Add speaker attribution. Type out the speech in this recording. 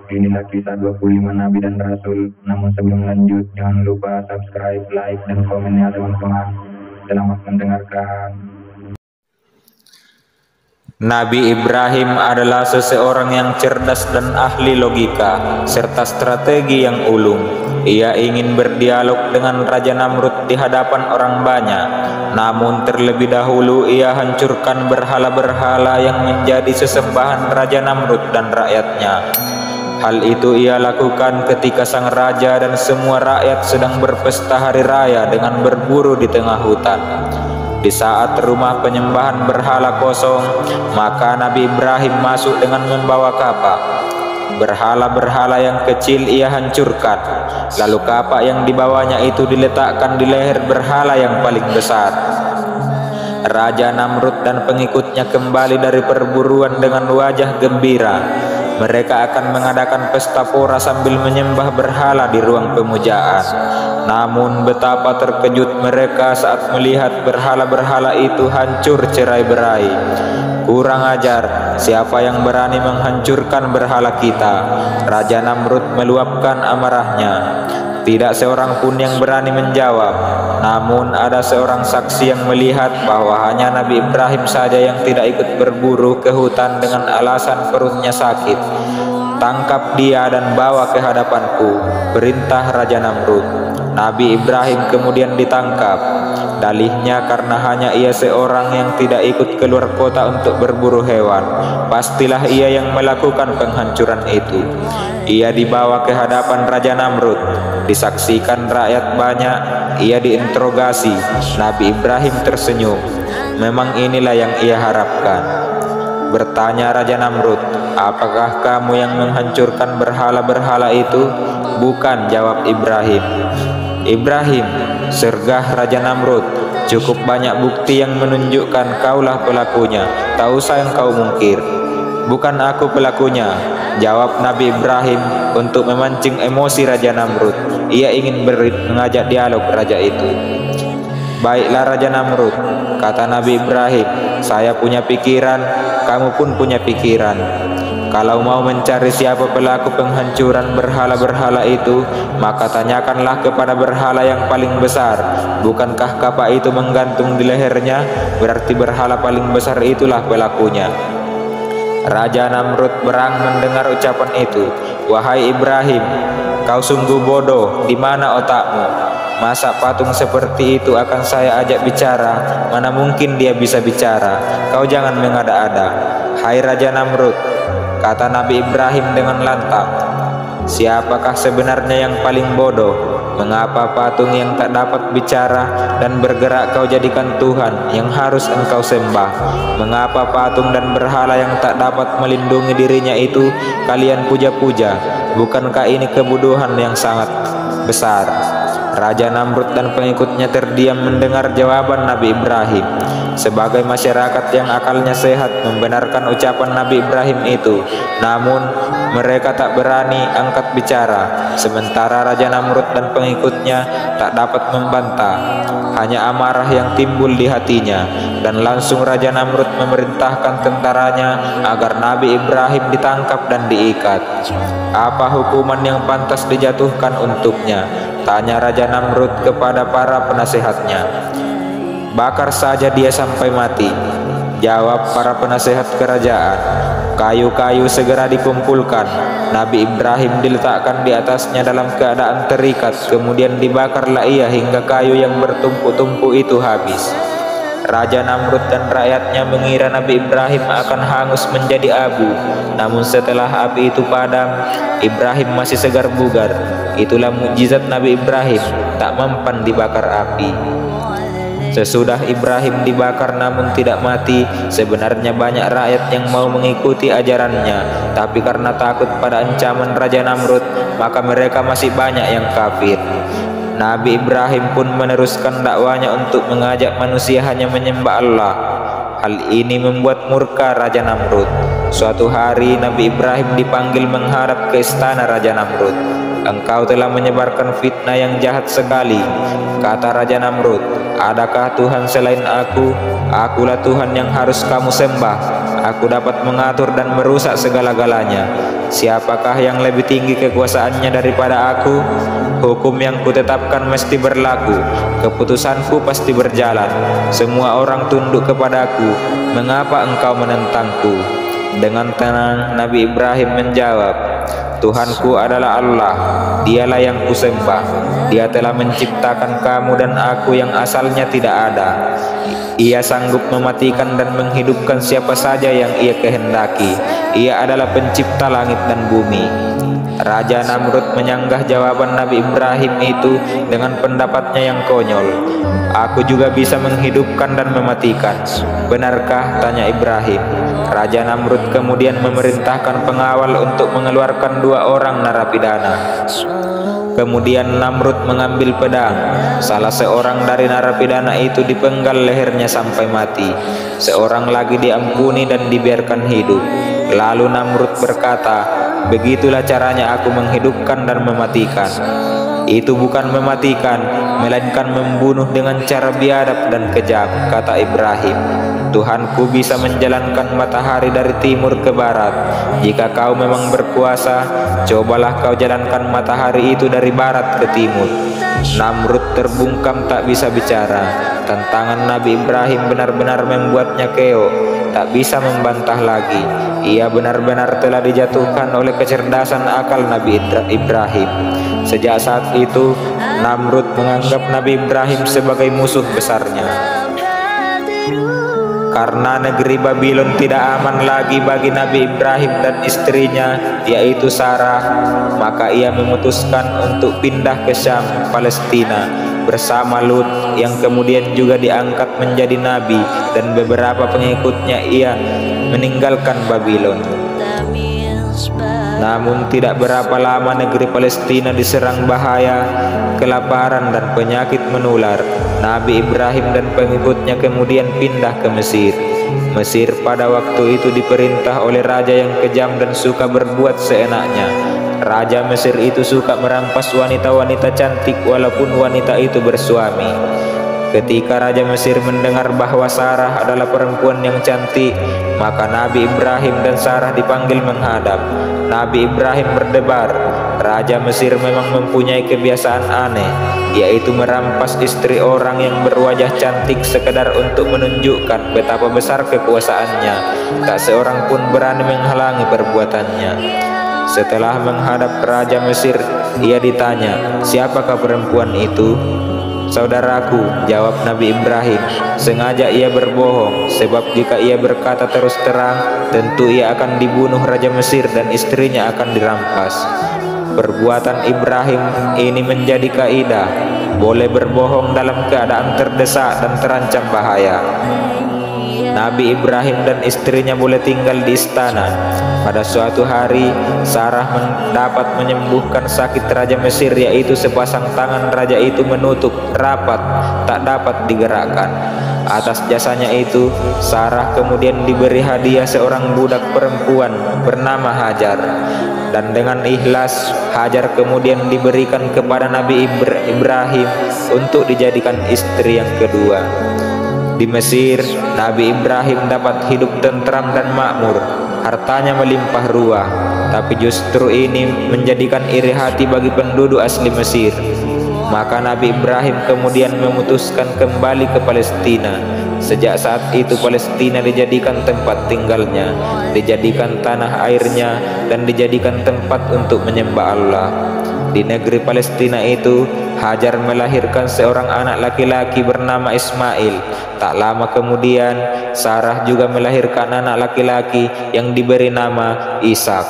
Speaker 1: Inilah kisah 25 nabi dan rasul. Namun sebelum lanjut, jangan lupa subscribe, like, dan komen ya teman-teman. Selamat mendengarkan.
Speaker 2: Nabi Ibrahim adalah seseorang yang cerdas dan ahli logika serta strategi yang ulung. Ia ingin berdialog dengan Raja Namrud di hadapan orang banyak. Namun terlebih dahulu ia hancurkan berhala-berhala yang menjadi sesembahan Raja Namrud dan rakyatnya. Hal itu ia lakukan ketika sang raja dan semua rakyat sedang berpesta hari raya dengan berburu di tengah hutan. Di saat rumah penyembahan berhala kosong, maka Nabi Ibrahim masuk dengan membawa kapak. Berhala-berhala yang kecil ia hancurkan, lalu kapak yang dibawanya itu diletakkan di leher berhala yang paling besar. Raja Namrud dan pengikutnya kembali dari perburuan dengan wajah gembira. Mereka akan mengadakan pesta pora sambil menyembah berhala di ruang pemujaan. Namun betapa terkejut mereka saat melihat berhala-berhala itu hancur cerai-berai. Kurang ajar, siapa yang berani menghancurkan berhala kita? Raja Namrud meluapkan amarahnya. Tidak seorang pun yang berani menjawab. Namun ada seorang saksi yang melihat bahwa hanya Nabi Ibrahim saja yang tidak ikut berburu ke hutan dengan alasan perutnya sakit. Tangkap dia dan bawa ke hadapanku, perintah Raja Namrud. Nabi Ibrahim kemudian ditangkap. Dalihnya karena hanya ia seorang yang tidak ikut keluar kota untuk berburu hewan, pastilah ia yang melakukan penghancuran itu. Ia dibawa ke hadapan Raja Namrud. Disaksikan rakyat banyak, ia diinterogasi. Nabi Ibrahim tersenyum. Memang inilah yang ia harapkan. Bertanya Raja Namrud, apakah kamu yang menghancurkan berhala-berhala itu? Bukan, jawab Ibrahim. Ibrahim, sergah Raja Namrud, cukup banyak bukti yang menunjukkan kaulah pelakunya. Tak usah yang kau mungkir. Bukan aku pelakunya, jawab Nabi Ibrahim untuk memancing emosi Raja Namrud. Ia ingin mengajak dialog raja itu. Baiklah Raja Namrud, kata Nabi Ibrahim, saya punya pikiran, kamu pun punya pikiran. Kalau mau mencari siapa pelaku penghancuran berhala-berhala itu, maka tanyakanlah kepada berhala yang paling besar. Bukankah kapak itu menggantung di lehernya? Berarti berhala paling besar itulah pelakunya. Raja Namrud berang mendengar ucapan itu. Wahai Ibrahim, kau sungguh bodoh, di mana otakmu? Masa patung seperti itu akan saya ajak bicara? Mana mungkin dia bisa bicara? Kau jangan mengada-ada. Hai Raja Namrud, kata Nabi Ibrahim dengan lantang, siapakah sebenarnya yang paling bodoh? Mengapa patung yang tak dapat bicara dan bergerak kau jadikan Tuhan yang harus engkau sembah? Mengapa patung dan berhala yang tak dapat melindungi dirinya itu kalian puja-puja? Bukankah ini kebodohan yang sangat besar? Raja Namrud dan pengikutnya terdiam mendengar jawaban Nabi Ibrahim. Sebagai masyarakat yang akalnya sehat membenarkan ucapan Nabi Ibrahim itu, namun mereka tak berani angkat bicara. Sementara Raja Namrud dan pengikutnya tak dapat membantah, hanya amarah yang timbul di hatinya. Dan langsung Raja Namrud memerintahkan tentaranya agar Nabi Ibrahim ditangkap dan diikat. Apa hukuman yang pantas dijatuhkan untuknya? Tanya Raja Namrud kepada para penasehatnya. Bakar saja dia sampai mati, jawab para penasehat kerajaan. Kayu-kayu segera dikumpulkan. Nabi Ibrahim diletakkan di atasnya dalam keadaan terikat. Kemudian dibakarlah ia hingga kayu yang bertumpuk-tumpuk itu habis. Raja Namrud dan rakyatnya mengira Nabi Ibrahim akan hangus menjadi abu. Namun setelah api itu padam, Ibrahim masih segar bugar. Itulah mukjizat Nabi Ibrahim, tak mempan dibakar api. Sesudah Ibrahim dibakar namun tidak mati, sebenarnya banyak rakyat yang mau mengikuti ajarannya, tapi karena takut pada ancaman Raja Namrud, maka mereka masih banyak yang kafir. Nabi Ibrahim pun meneruskan dakwanya untuk mengajak manusia hanya menyembah Allah. Hal ini membuat murka Raja Namrud. Suatu hari Nabi Ibrahim dipanggil menghadap ke istana Raja Namrud. Engkau telah menyebarkan fitnah yang jahat sekali, kata Raja Namrud. Adakah Tuhan selain aku? Akulah Tuhan yang harus kamu sembah. Aku dapat mengatur dan merusak segala-galanya. Siapakah yang lebih tinggi kekuasaannya daripada aku? Hukum yang kutetapkan mesti berlaku, keputusanku pasti berjalan. Semua orang tunduk kepadaku. Mengapa engkau menentangku? Dengan tenang Nabi Ibrahim menjawab, Tuhanku adalah Allah, dialah yang kusembah. Dia telah menciptakan kamu dan aku yang asalnya tidak ada. Ia sanggup mematikan dan menghidupkan siapa saja yang ia kehendaki. Ia adalah pencipta langit dan bumi. Raja Namrud menyanggah jawaban Nabi Ibrahim itu dengan pendapatnya yang konyol. Aku juga bisa menghidupkan dan mematikan. Benarkah? Tanya Ibrahim. Raja Namrud kemudian memerintahkan pengawal untuk mengeluarkan 2 orang narapidana. Kemudian Namrud mengambil pedang. Salah seorang dari narapidana itu dipenggal lehernya sampai mati. Seorang lagi diampuni dan dibiarkan hidup. Lalu Namrud berkata, begitulah caranya aku menghidupkan dan mematikan. Itu bukan mematikan, melainkan membunuh dengan cara biadab dan kejam, kata Ibrahim. Tuhanku bisa menjalankan matahari dari timur ke barat. Jika kau memang berkuasa, cobalah kau jalankan matahari itu dari barat ke timur. Namrud terbungkam tak bisa bicara. Tantangan Nabi Ibrahim benar-benar membuatnya keok, tak bisa membantah lagi. Ia benar-benar telah dijatuhkan oleh kecerdasan akal Nabi Ibrahim. Sejak saat itu, Namrud menganggap Nabi Ibrahim sebagai musuh besarnya. Karena negeri Babylon tidak aman lagi bagi Nabi Ibrahim dan istrinya, yaitu Sarah, maka ia memutuskan untuk pindah ke Syam, Palestina, bersama Lut yang kemudian juga diangkat menjadi nabi, dan beberapa pengikutnya. Ia meninggalkan Babylon. Namun tidak berapa lama negeri Palestina diserang bahaya, kelaparan dan penyakit menular. Nabi Ibrahim dan pengikutnya kemudian pindah ke Mesir. Mesir pada waktu itu diperintah oleh raja yang kejam dan suka berbuat seenaknya. Raja Mesir itu suka merampas wanita-wanita cantik walaupun wanita itu bersuami. Ketika Raja Mesir mendengar bahwa Sarah adalah perempuan yang cantik, maka Nabi Ibrahim dan Sarah dipanggil menghadap. Nabi Ibrahim berdebar, Raja Mesir memang mempunyai kebiasaan aneh, yaitu merampas istri orang yang berwajah cantik sekedar untuk menunjukkan betapa besar kekuasaannya. Tak seorang pun berani menghalangi perbuatannya. Setelah menghadap Raja Mesir, ia ditanya, siapakah perempuan itu? Saudaraku, jawab Nabi Ibrahim. Sengaja ia berbohong, sebab jika ia berkata terus terang, tentu ia akan dibunuh Raja Mesir dan istrinya akan dirampas. Perbuatan Ibrahim ini menjadi kaidah, boleh berbohong dalam keadaan terdesak dan terancam bahaya. Nabi Ibrahim dan istrinya boleh tinggal di istana. Pada suatu hari, Sarah dapat menyembuhkan sakit Raja Mesir, yaitu sepasang tangan raja itu menutup rapat, tak dapat digerakkan. Atas jasanya itu, Sarah kemudian diberi hadiah seorang budak perempuan bernama Hajar. Dan dengan ikhlas, Hajar kemudian diberikan kepada Nabi Ibrahim untuk dijadikan istri yang kedua. Di Mesir, Nabi Ibrahim dapat hidup tentram dan makmur. Hartanya melimpah ruah, tapi justru ini menjadikan iri hati bagi penduduk asli Mesir. Maka Nabi Ibrahim kemudian memutuskan kembali ke Palestina. Sejak saat itu Palestina dijadikan tempat tinggalnya, dijadikan tanah airnya, dan dijadikan tempat untuk menyembah Allah. Di negeri Palestina itu, Hajar melahirkan seorang anak laki-laki bernama Ismail. Tak lama kemudian, Sarah juga melahirkan anak laki-laki yang diberi nama Ishak.